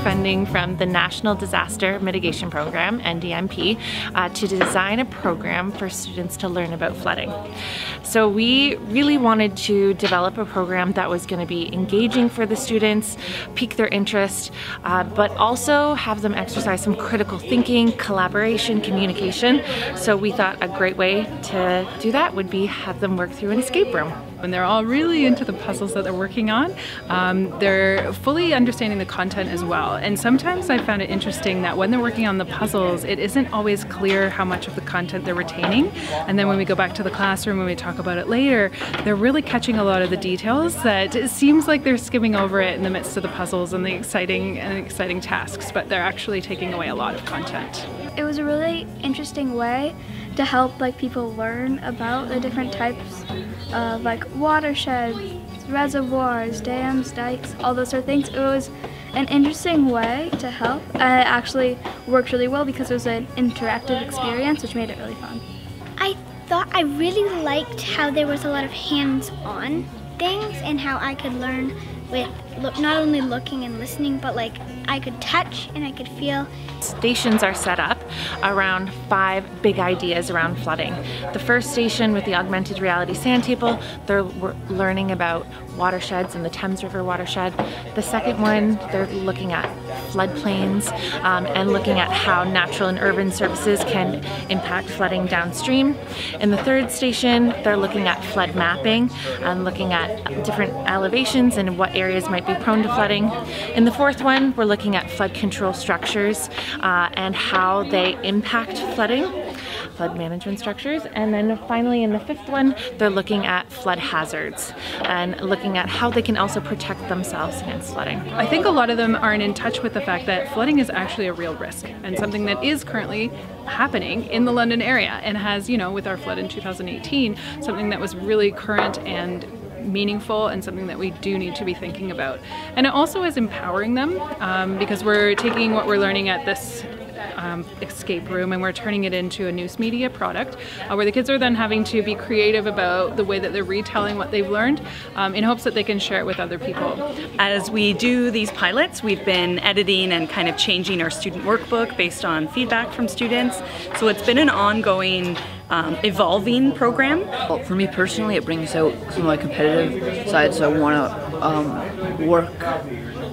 funding from the National Disaster Mitigation Program, NDMP, to design a program for students to learn about flooding. So we really wanted to develop a program that was going to be engaging for the students, pique their interest, but also have them exercise some critical thinking, collaboration, communication. So we thought a great way to do that would be have them work through an escape room. When they're all really into the puzzles that they're working on, they're fully understanding the content as well. And sometimes I found it interesting that when they're working on the puzzles, it isn't always clear how much of the content they're retaining. And then when we go back to the classroom, when we talk about it later, they're really catching a lot of the details that it seems like they're skimming over it in the midst of the puzzles and the exciting tasks, but they're actually taking away a lot of content. It was a really interesting way to help people learn about the different types of watersheds, reservoirs, dams, dikes, all those sort of things. It was an interesting way to help, and it actually worked really well because it was an interactive experience, which made it really fun. I really liked how there was a lot of hands-on things and how I could learn with not only looking and listening, but I could touch and I could feel. Stations are set up around 5 big ideas around flooding. The first station with the augmented reality sand table, they're learning about watersheds and the Thames River watershed. The second one, they're looking at floodplains and looking at how natural and urban services can impact flooding downstream. In the third station, they're looking at flood mapping and looking at different elevations and what areas might be prone to flooding. In the fourth one, we're looking at flood control structures and how they impact flooding, flood management structures. And then finally in the fifth one, they're looking at flood hazards and looking at how they can also protect themselves against flooding. I think a lot of them aren't in touch with the fact that flooding is actually a real risk and something that is currently happening in the London area and has, with our flood in 2018, something that was really current and meaningful and something that we do need to be thinking about. And it also is empowering them because we're taking what we're learning at this escape room and we're turning it into a news media product where the kids are then having to be creative about the way that they're retelling what they've learned in hopes that they can share it with other people. As we do these pilots, we've been editing and kind of changing our student workbook based on feedback from students. So it's been an ongoing evolving program. Well, for me personally, it brings out some of my competitive side, so I want to work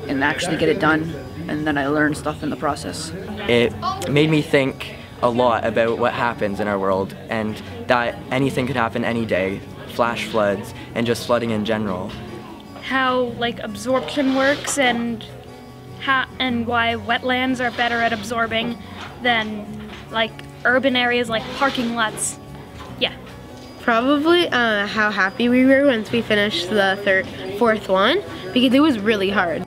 and actually get it done, and then I learn stuff in the process. It made me think a lot about what happens in our world and that anything could happen any day, flash floods and just flooding in general. How absorption works and why wetlands are better at absorbing than urban areas like parking lots. Yeah. Probably how happy we were once we finished the fourth one, because it was really hard.